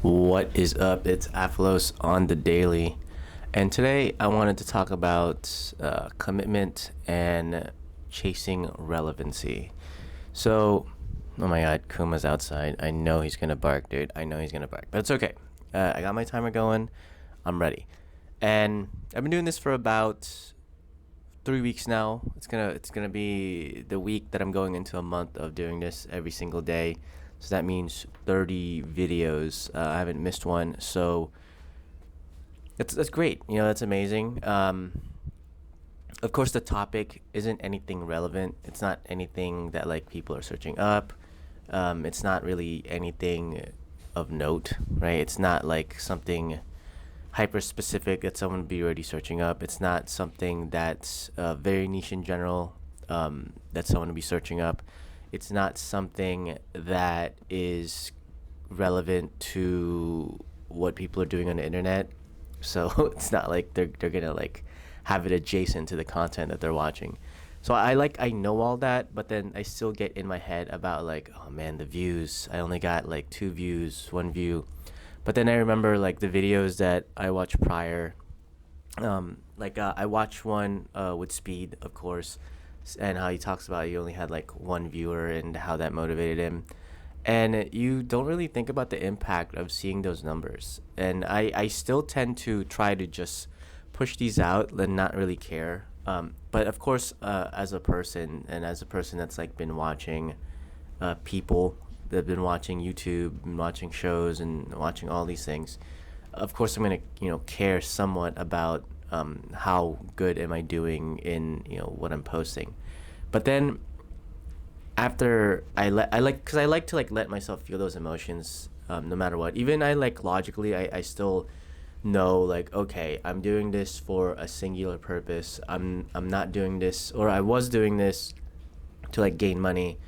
What is up? It's AFALOZ on the daily, and today I wanted to talk about commitment and chasing relevancy. So, oh my God, Kuma's outside. I know he's gonna bark, dude. I know he's gonna bark, but it's okay. I got my timer going. I'm ready, and I've been doing this for about 3 weeks now. It's gonna be the week that I'm going into a month of doing this every single day. So that means 30 videos. I haven't missed one, so that's great. That's amazing. Of course, the topic isn't anything relevant. It's not anything that like people are searching up. It's not really anything of note, right? It's not like something hyper specific that someone would be already searching up. It's not something that's very niche in general that someone would be searching up. It's not something that is relevant to what people are doing on the internet. So it's not like they're gonna like have it adjacent to the content that they're watching. So I know all that, but then I still get in my head about like, oh man, the views. I only got like 2 views, 1 view. But then I remember like the videos that I watched prior. I watched one with Speed, of course, and how he talks about he only had like 1 viewer and how that motivated him. And you don't really think about the impact of seeing those numbers. And I still tend to try to just push these out and not really care. But of course, as a person that's like been watching people that have been watching YouTube, been watching shows and watching all these things, of course I'm gonna care somewhat about how good am I doing in what I'm posting. But then after I like because I like to like let myself feel those emotions, no matter what. Even I like logically I still know like, okay, I'm doing this for a singular purpose. I'm not doing this, or I was doing this to like gain money,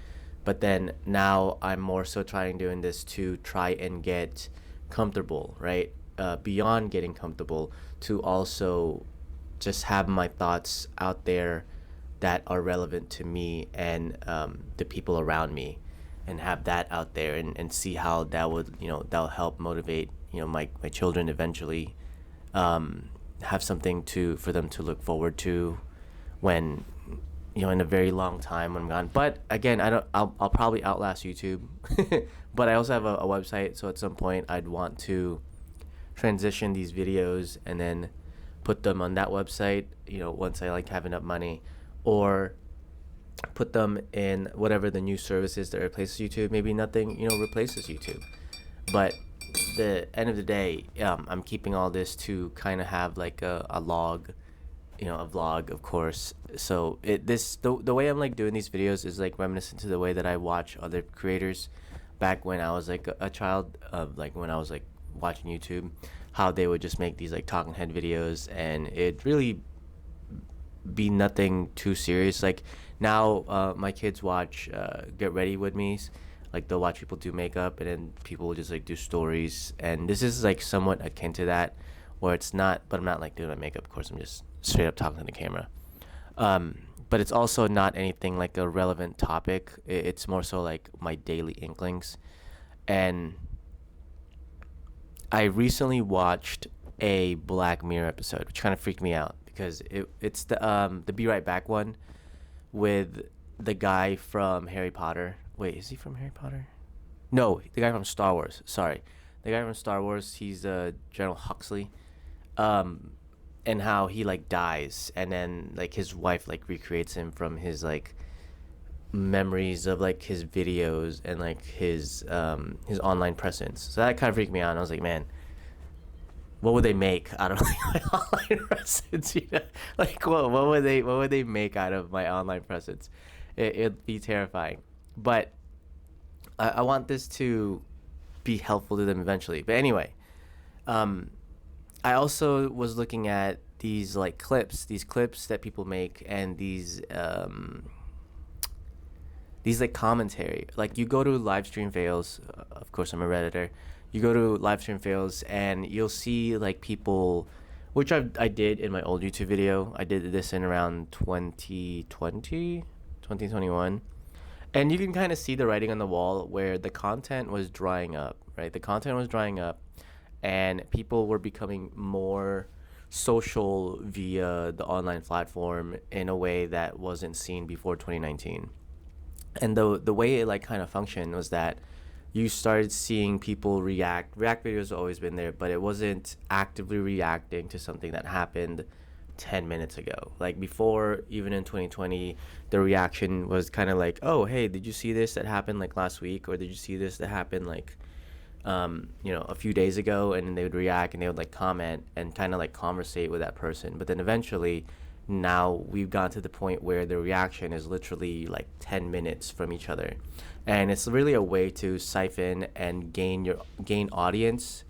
but then now I'm more so doing this to try and get comfortable, right? Beyond getting comfortable, to also just have my thoughts out there that are relevant to me and the people around me, and have that out there and see how that would that'll help motivate my children eventually, have something for them to look forward to when in a very long time when I'm gone. But again, I'll probably outlast YouTube. But I also have a website, so at some point I'd want to transition these videos and then put them on that website once I like have enough money, or put them in whatever the new services that replaces YouTube. Maybe nothing replaces YouTube, but the end of the day, I'm keeping all this to kind of have like a log, a vlog, of course. So the way I'm like doing these videos is like reminiscent to the way that I watch other creators back when I was like a child, of like when I was like watching YouTube, how they would just make these like talking head videos, and it really be nothing too serious. Like now my kids watch Get Ready With Me's. Like they'll watch people do makeup, and then people will just like do stories, and this is like somewhat akin to that, where it's not, but I'm not like doing my makeup, of course. I'm just straight up talking to the camera. But it's also not anything like a relevant topic. It's more so like my daily inklings. And I recently watched a Black Mirror episode, which kind of freaked me out because it's the Be Right Back one with the guy from Harry Potter. Wait, is he from Harry Potter? No, the guy from Star Wars. Sorry, the guy from Star Wars. He's General Huxley, and how he like dies, and then like his wife like recreates him from his like memories of like his videos and like his online presence. So that kind of freaked me out. And I was like, man, what would they make out of like, my online presence? Like what would they make out of my online presence? It'd be terrifying. But I want this to be helpful to them eventually. But anyway, I also was looking at these like clips that people make, and these like commentary. Like you go to live stream fails. Of course, I'm a Redditor. You go to live stream fails, and you'll see like people, which I did in my old YouTube video. I did this in around 2020, 2021. And you can kind of see the writing on the wall where the content was drying up, right? The content was drying up, and people were becoming more social via the online platform in a way that wasn't seen before 2019. And the way it like kind of functioned was that you started seeing people react videos have always been there, but it wasn't actively reacting to something that happened 10 minutes ago. Like before, even in 2020, the reaction was kind of like, oh hey, did you see this that happened like last week, or did you see this that happened like a few days ago? And then they would react and they would like comment and kind of like conversate with that person. But then eventually, now we've gotten to the point where the reaction is literally like 10 minutes from each other, and it's really a way to siphon and gain audience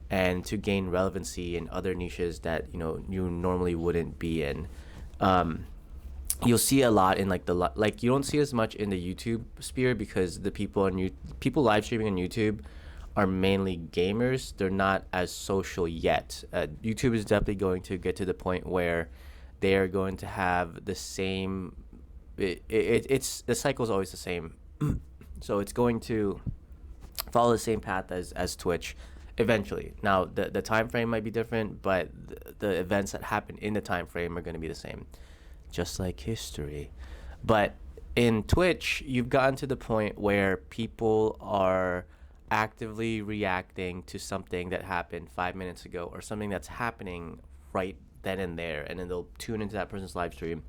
and to gain relevancy in other niches that you normally wouldn't be in. You'll see a lot in like you don't see as much in the YouTube sphere, because the people live streaming on YouTube are mainly gamers. They're not as social yet. YouTube is definitely going to get to the point where they are going to have the same. It's the cycle is always the same, so it's going to follow the same path as Twitch eventually. Now the time frame might be different, but the events that happen in the time frame are going to be the same, just like history. But in Twitch, you've gotten to the point where people are actively reacting to something that happened 5 minutes ago, or something that's happening right then and there, and then they'll tune into that person's live stream,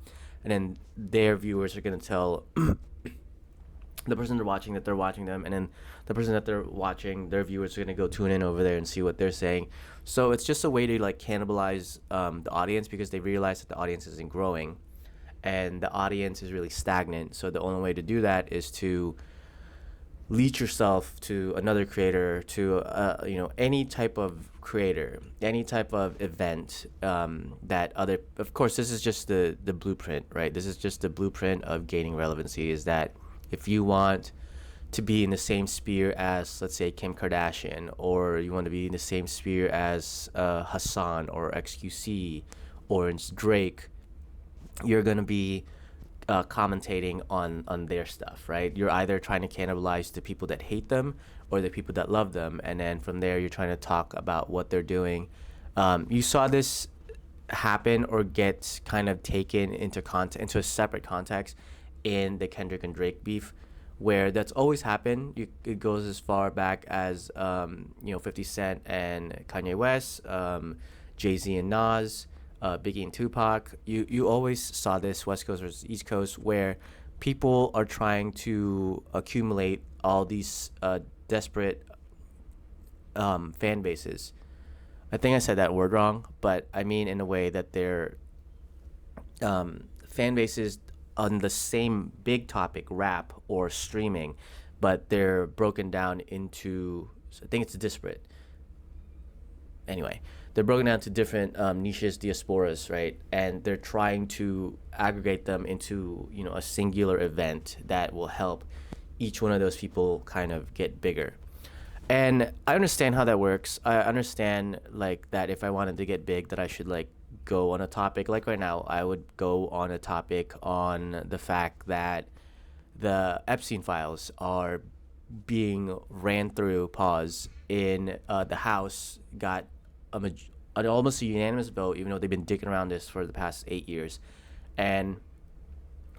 and then their viewers are going to tell the person they're watching that they're watching them, and then the person that they're watching, their viewers are going to go tune in over there and see what they're saying. So it's just a way to like cannibalize the audience, because they realize that the audience isn't growing and the audience is really stagnant. So the only way to do that is to leech yourself to another creator, to any type of creator, any type of event, that other. Of course, this is just the blueprint, right? This is just the blueprint of gaining relevancy. Is that if you want to be in the same sphere as, let's say, Kim Kardashian, or you want to be in the same sphere as Hassan or XQC or Drake, you're gonna be commentating on their stuff, right? You're either trying to cannibalize the people that hate them or the people that love them, and then from there you're trying to talk about what they're doing. You saw this happen or get kind of taken into a separate context in the Kendrick and Drake beef, where that's always happened. It goes as far back as 50 Cent and Kanye West, Jay-Z and Nas, Biggie and Tupac. You always saw this, West Coast versus East Coast, where people are trying to accumulate all these desperate fan bases. I think I said that word wrong, but I mean in a way that they're fan bases on the same big topic, rap or streaming, but they're broken down into, I think it's disparate. Anyway, they're broken down to different niches, diasporas, right? And they're trying to aggregate them into a singular event that will help each one of those people kind of get bigger. And I understand how that works. I understand like that if I wanted to get big, that I should like go on a topic. Like right now, I would go on a topic on the fact that the Epstein files are being ran through, in the House, got almost a unanimous vote, even though they've been dicking around this for the past 8 years. And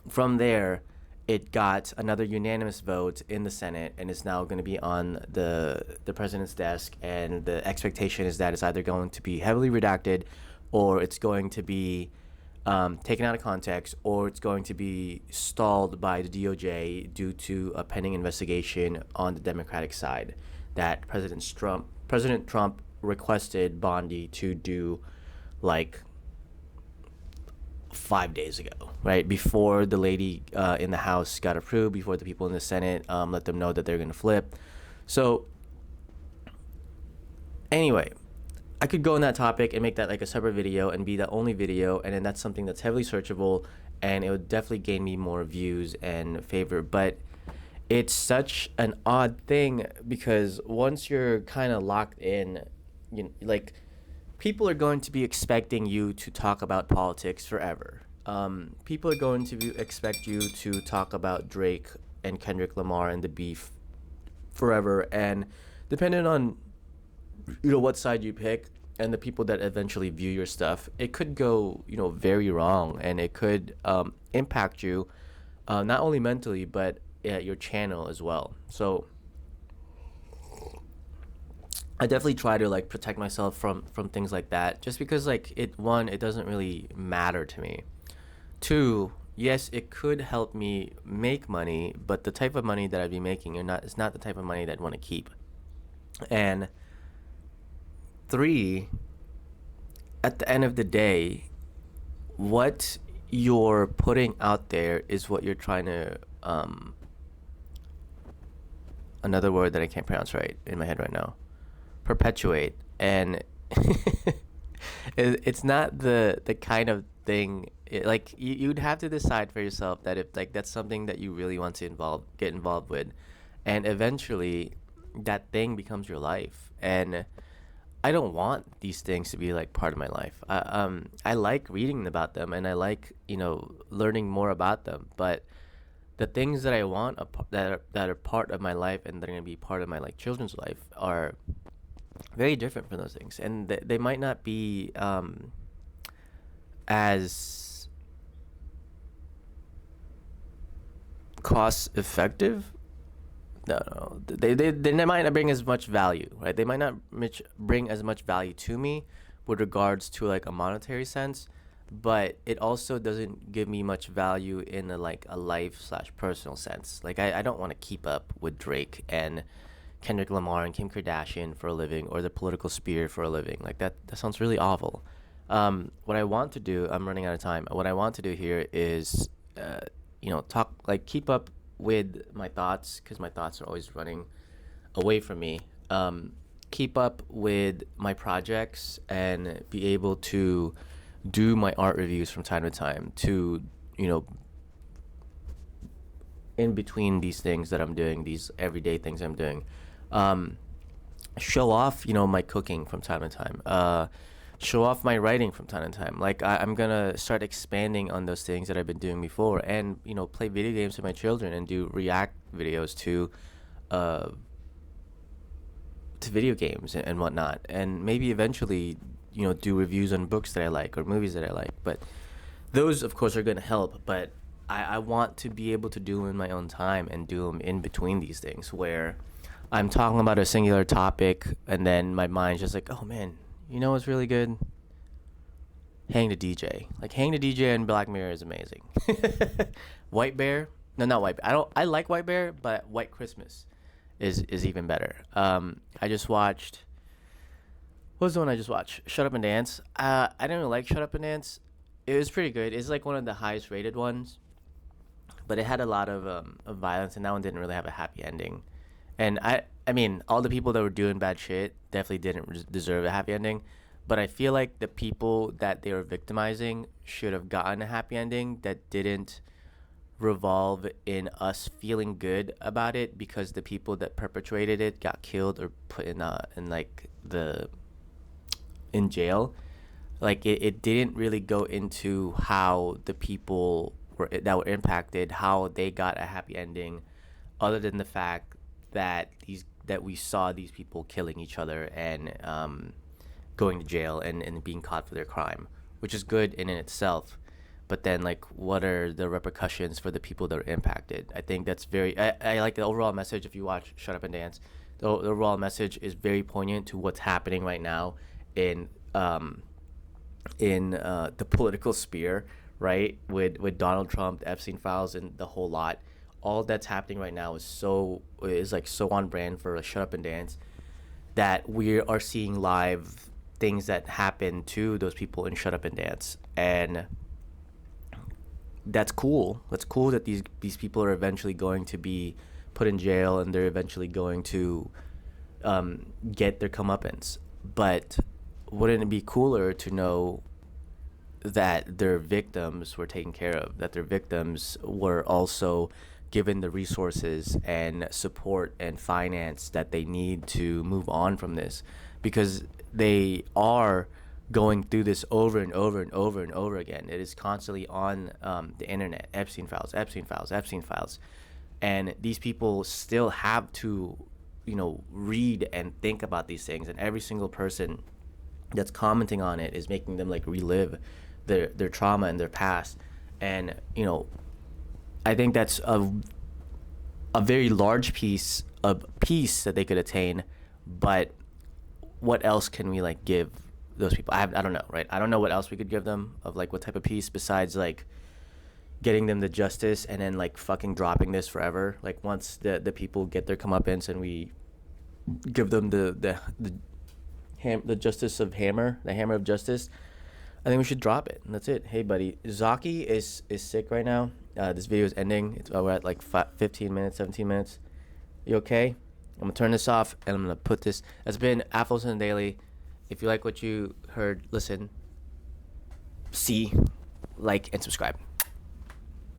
from there, it got another unanimous vote in the Senate, and it's now going to be on the president's desk. And the expectation is that it's either going to be heavily redacted, or it's going to be taken out of context, or it's going to be stalled by the DOJ due to a pending investigation on the Democratic side that President Trump requested Bondi to do like 5 days ago, right before the lady in the House got approved, before the people in the Senate let them know that they're going to flip. So anyway, I could go on that topic and make that like a separate video and be the only video, and then that's something that's heavily searchable, and it would definitely gain me more views and favor. But it's such an odd thing, because once you're kind of locked in, like, people are going to be expecting you to talk about politics forever. People are going to expect you to talk about Drake and Kendrick Lamar and the beef forever, and depending on what side you pick and the people that eventually view your stuff, it could go very wrong, and it could impact you, not only mentally but your channel as well. So I definitely try to like protect myself from things like that, just because like it doesn't really matter to me. Two, yes, it could help me make money, but the type of money that I'd be making it's not the type of money that I'd want to keep. And three, at the end of the day, what you're putting out there is what you're trying to another word that I can't pronounce right in my head right now, perpetuate. And it's not the kind of thing like you'd have to decide for yourself that if like that's something that you really want to get involved with, and eventually that thing becomes your life. And I don't want these things to be like part of my life. I like reading about them, and I like learning more about them, but the things that I want that are part of my life and that are going to be part of my like children's life are very different from those things, and they might not be as cost effective. No, they might not bring as much value, right? They might not bring as much value to me with regards to like a monetary sense, but it also doesn't give me much value in a like a life slash personal sense. Like I don't want to keep up with Drake and Kendrick Lamar and Kim Kardashian for a living, or the political sphere for a living. Like that sounds really awful. What I want to do, I'm running out of time. What I want to do here is, talk, like keep up with my thoughts, because my thoughts are always running away from me. Keep up with my projects and be able to do my art reviews from time to time, to, in between these things that I'm doing, these everyday things I'm doing. Show off, my cooking from time to time. Show off my writing from time to time. Like I'm gonna start expanding on those things that I've been doing before, and play video games with my children and do react videos to video games and whatnot, and maybe eventually do reviews on books that I like or movies that I like. But those of course are gonna help, but I want to be able to do them in my own time and do them in between these things, where I'm talking about a singular topic and then my mind's just like, oh man, what's really good? Hang the DJ. Like Hang the DJ and Black Mirror is amazing. White Bear? No, not White Bear. I like White Bear, but White Christmas is even better. I just watched, what was the one I just watched? Shut Up and Dance. I didn't really like Shut Up and Dance. It was pretty good. It's like one of the highest rated ones, but it had a lot of violence, and that one didn't really have a happy ending. And I mean, all the people that were doing bad shit definitely didn't deserve a happy ending, but I feel like the people that they were victimizing should have gotten a happy ending that didn't revolve in us feeling good about it because the people that perpetrated it got killed or put in jail. Like it didn't really go into how the people that were impacted, how they got a happy ending, other than the fact that we saw these people killing each other and going to jail and being caught for their crime, which is good in itself. But then, like, what are the repercussions for the people that are impacted? I think that's I like the overall message. If you watch Shut Up and Dance, the overall message is very poignant to what's happening right now in the political sphere, right? With Donald Trump, the Epstein files, and the whole lot. All that's happening right now is so on brand for Shut Up and Dance, that we are seeing live things that happen to those people in Shut Up and Dance. And that's cool. That's cool that these people are eventually going to be put in jail, and they're eventually going to get their comeuppance. But wouldn't it be cooler to know that their victims were taken care of, that their victims were also given the resources and support and finance that they need to move on from this, because they are going through this over and over and over and over again. It is constantly on the internet. Epstein files, and these people still have to read and think about these things, and every single person that's commenting on it is making them like relive their trauma and their past. And I think that's a very large piece of peace that they could attain. But what else can we like give those people? I don't know, right? I don't know what else we could give them of like what type of peace besides like getting them the justice and then like fucking dropping this forever. Like once the people get their comeuppance and we give them the justice of hammer, the hammer of justice, I think we should drop it. And that's it. Hey, buddy, Zaki is sick right now. This video is ending. We're at like 15 minutes, 17 minutes. You okay? I'm gonna turn this off and I'm gonna put this. That's been AFALOZ on the Daily. If you like what you heard, listen, see, like, and subscribe.